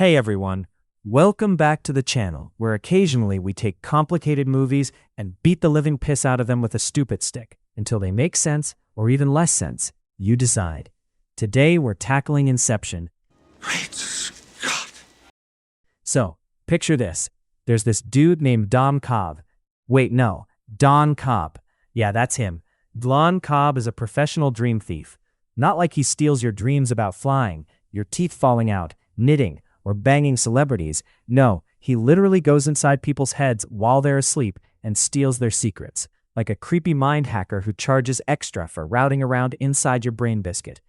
Hey everyone, welcome back to the channel, where occasionally we take complicated movies and beat the living piss out of them with a stupid stick, until they make sense, or even less sense. You decide. Today we're tackling Inception. Great Scott! So, picture this. There's this dude named Don Cobb. Wait, no, Don Cobb. Yeah, that's him. Don Cobb is a professional dream thief. Not like he steals your dreams about flying, your teeth falling out, knitting, or banging celebrities. No, he literally goes inside people's heads while they're asleep and steals their secrets, like a creepy mind hacker who charges extra for routing around inside your brain biscuit.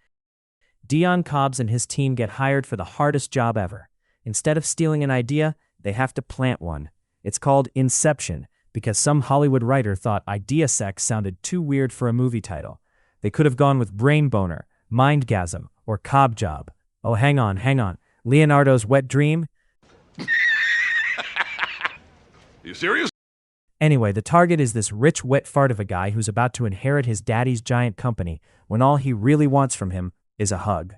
Don Cobbs and his team get hired for the hardest job ever. Instead of stealing an idea, they have to plant one. It's called Inception, because some Hollywood writer thought idea sex sounded too weird for a movie title. They could have gone with brain boner, mindgasm, or cob job. Oh, hang on. Leonardo's wet dream? You serious? Anyway, the target is this rich wet fart of a guy who's about to inherit his daddy's giant company when all he really wants from him is a hug.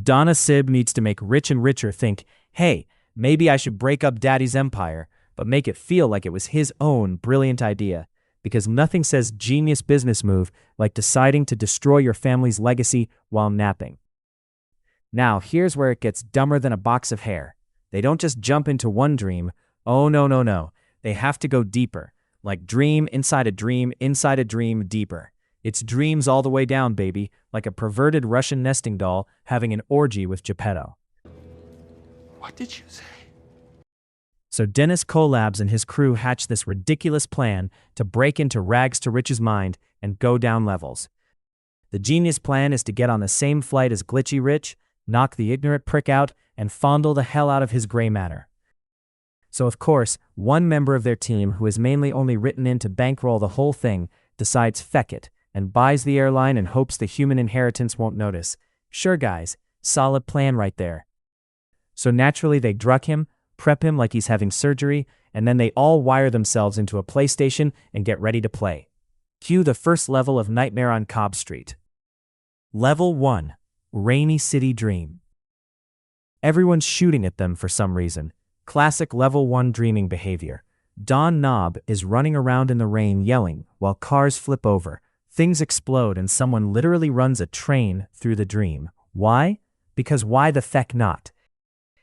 Donna Sib needs to make Rich and Richer think, hey, maybe I should break up daddy's empire, but make it feel like it was his own brilliant idea, because nothing says genius business move like deciding to destroy your family's legacy while napping. Now, here's where it gets dumber than a box of hair. They don't just jump into one dream. Oh, no. They have to go deeper. Like dream inside a dream deeper. It's dreams all the way down, baby, like a perverted Russian nesting doll having an orgy with Geppetto. What did you say? So Dennis Collabs and his crew hatch this ridiculous plan to break into Rags to Rich's mind and go down levels. The genius plan is to get on the same flight as Glitchy Rich, knock the ignorant prick out, and fondle the hell out of his gray matter. So of course, one member of their team, who is mainly only written in to bankroll the whole thing, decides feck it, and buys the airline and hopes the human inheritance won't notice. Sure guys, solid plan right there. So naturally they drug him, prep him like he's having surgery, and then they all wire themselves into a PlayStation and get ready to play. Cue the first level of Nightmare on Cobb Street. Level 1. Rainy City Dream. Everyone's shooting at them for some reason. Classic Level 1 dreaming behavior. Don Knob is running around in the rain yelling while cars flip over, things explode, and someone literally runs a train through the dream. Why? Because why the feck not?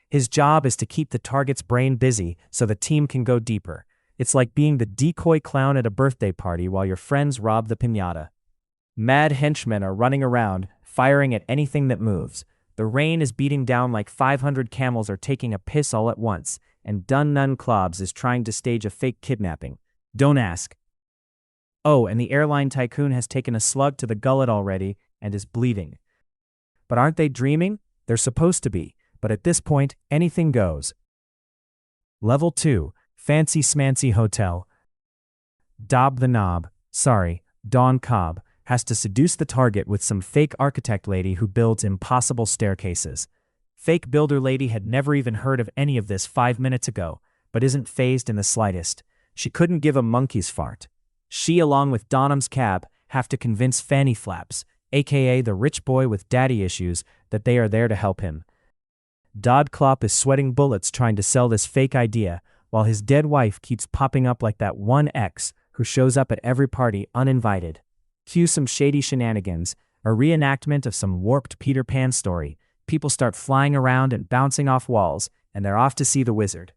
His job is to keep the target's brain busy so the team can go deeper. It's like being the decoy clown at a birthday party while your friends rob the piñata. Mad henchmen are running around, firing at anything that moves. The rain is beating down like 500 camels are taking a piss all at once, and Dun Nun Klobs is trying to stage a fake kidnapping. Don't ask. Oh, and the airline tycoon has taken a slug to the gullet already and is bleeding. But aren't they dreaming? They're supposed to be, but at this point, anything goes. Level 2. Fancy Smancy Hotel. Don Cobb, has to seduce the target with some fake architect lady who builds impossible staircases. Fake builder lady had never even heard of any of this 5 minutes ago, but isn't fazed in the slightest. She couldn't give a monkey's fart. She, along with Donham's cab, have to convince Fanny Flaps, aka the rich boy with daddy issues, that they are there to help him. Dodd Klopp is sweating bullets trying to sell this fake idea, while his dead wife keeps popping up like that one ex who shows up at every party uninvited. Cue some shady shenanigans, a reenactment of some warped Peter Pan story. People start flying around and bouncing off walls, and they're off to see the wizard.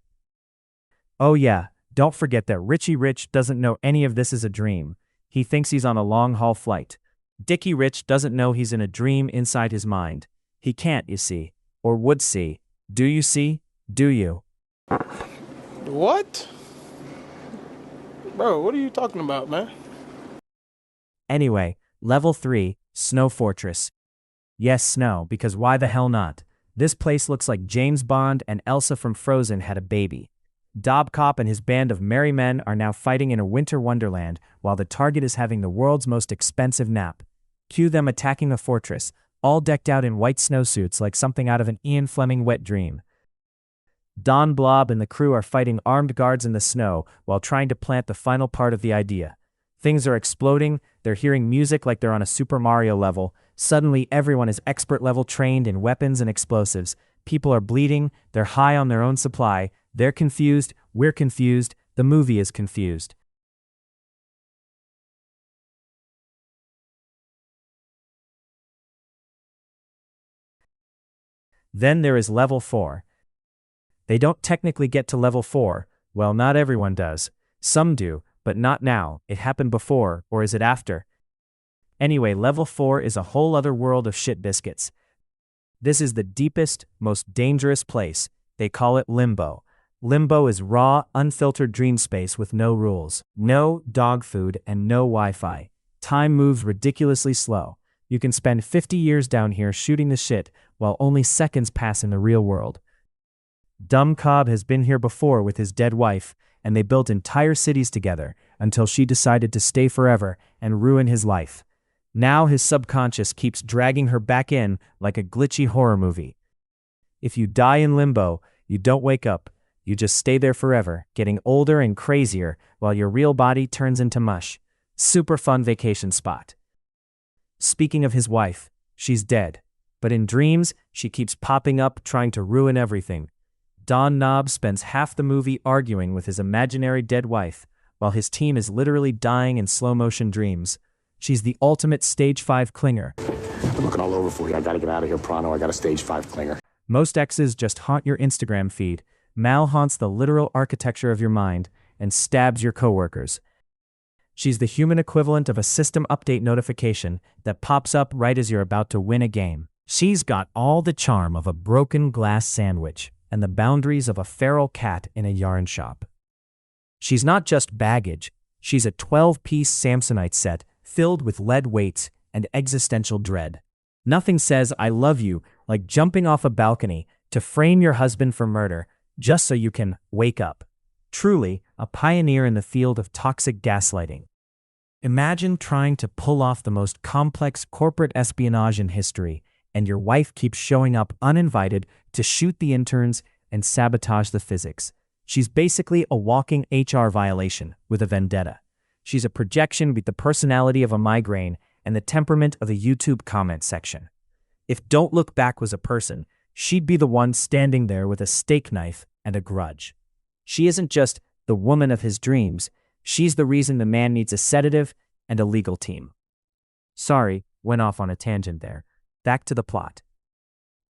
Oh yeah, don't forget that Richie Rich doesn't know any of this is a dream. He thinks he's on a long-haul flight. Dickie Rich doesn't know he's in a dream inside his mind. He can't, you see, or would see. Do you see? Do you? What? Bro, what are you talking about, man? Anyway, Level 3, Snow Fortress. Yes, snow, because why the hell not? This place looks like James Bond and Elsa from Frozen had a baby. Dob Cop and his band of merry men are now fighting in a winter wonderland while the target is having the world's most expensive nap. Cue them attacking a fortress, all decked out in white snowsuits like something out of an Ian Fleming wet dream. Don Blob and the crew are fighting armed guards in the snow while trying to plant the final part of the idea. Things are exploding, they're hearing music like they're on a Super Mario level. Suddenly everyone is expert level trained in weapons and explosives. People are bleeding, they're high on their own supply, they're confused, we're confused, the movie is confused. Then there is level 4. They don't technically get to level 4, well, not everyone does. Some do, but not now. It happened before, or is it after? Anyway, level 4 is a whole other world of shit biscuits. This is the deepest, most dangerous place. They call it limbo. Limbo is raw, unfiltered dream space with no rules, no dog food, and no Wi-Fi. Time moves ridiculously slow. You can spend 50 years down here shooting the shit, while only seconds pass in the real world. Dumb Cobb has been here before with his dead wife, and they built entire cities together until she decided to stay forever and ruin his life. Now his subconscious keeps dragging her back in like a glitchy horror movie. If you die in limbo, you don't wake up, you just stay there forever, getting older and crazier while your real body turns into mush. Super fun vacation spot. Speaking of his wife, she's dead, but in dreams, she keeps popping up trying to ruin everything. Don Knobs spends half the movie arguing with his imaginary dead wife, while his team is literally dying in slow-motion dreams. She's the ultimate Stage 5 clinger. I've been looking all over for you. I gotta get out of here pronto. I got a Stage 5 clinger. Most exes just haunt your Instagram feed. Mal haunts the literal architecture of your mind and stabs your coworkers. She's the human equivalent of a system update notification that pops up right as you're about to win a game. She's got all the charm of a broken glass sandwich and the boundaries of a feral cat in a yarn shop. She's not just baggage, she's a 12-piece Samsonite set filled with lead weights and existential dread. Nothing says I love you like jumping off a balcony to frame your husband for murder just so you can wake up. Truly, a pioneer in the field of toxic gaslighting. Imagine trying to pull off the most complex corporate espionage in history, and your wife keeps showing up uninvited to shoot the interns and sabotage the physics. She's basically a walking HR violation with a vendetta. She's a projection with the personality of a migraine and the temperament of the YouTube comment section. If Don't Look Back was a person, she'd be the one standing there with a steak knife and a grudge. She isn't just the woman of his dreams, she's the reason the man needs a sedative and a legal team. Sorry, went off on a tangent there. Back to the plot.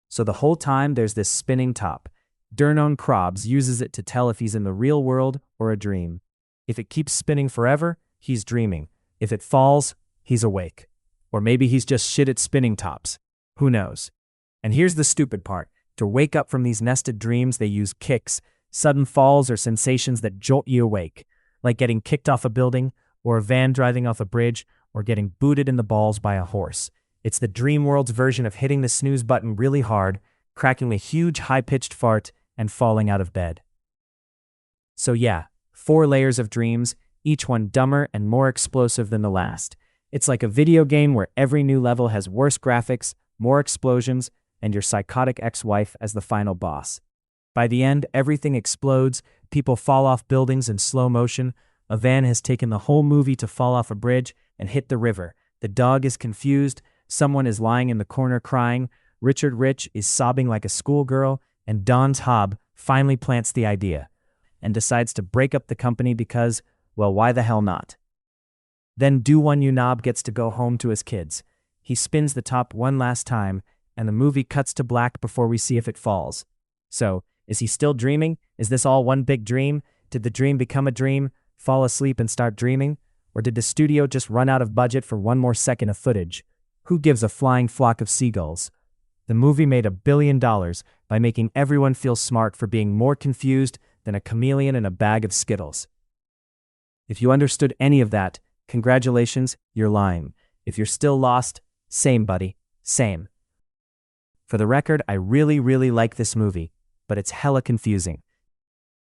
So the whole time there's this spinning top. Dernon Krobs uses it to tell if he's in the real world or a dream. If it keeps spinning forever, he's dreaming. If it falls, he's awake. Or maybe he's just shit at spinning tops. Who knows? And here's the stupid part. To wake up from these nested dreams, they use kicks, sudden falls, or sensations that jolt you awake, like getting kicked off a building, or a van driving off a bridge, or getting booted in the balls by a horse. It's the dream world's version of hitting the snooze button really hard, cracking a huge high-pitched fart, and falling out of bed. So yeah, 4 layers of dreams, each one dumber and more explosive than the last. It's like a video game where every new level has worse graphics, more explosions, and your psychotic ex-wife as the final boss. By the end, everything explodes, people fall off buildings in slow motion, a van has taken the whole movie to fall off a bridge and hit the river, the dog is confused, someone is lying in the corner crying, Richard Rich is sobbing like a schoolgirl, and Don's Hobb finally plants the idea and decides to break up the company because, well, why the hell not? Then Do-One-You Knob gets to go home to his kids. He spins the top one last time, and the movie cuts to black before we see if it falls. So, is he still dreaming? Is this all one big dream? Did the dream become a dream, fall asleep and start dreaming? Or did the studio just run out of budget for one more second of footage? Who gives a flying flock of seagulls? The movie made $1 billion by making everyone feel smart for being more confused than a chameleon in a bag of Skittles. If you understood any of that, congratulations, you're lying. If you're still lost, same buddy, same. For the record, I really like this movie, but it's hella confusing.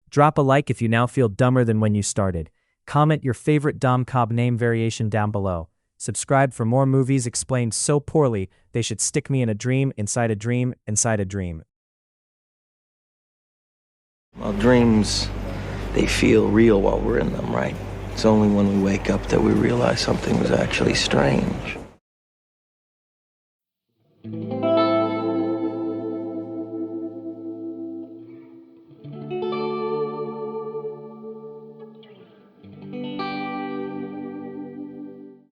Drop a like if you now feel dumber than when you started. Comment your favorite Dom Cobb name variation down below. Subscribe for more movies explained so poorly they should stick me in a dream, inside a dream, inside a dream. Well, dreams, they feel real while we're in them, right? It's only when we wake up that we realize something was actually strange.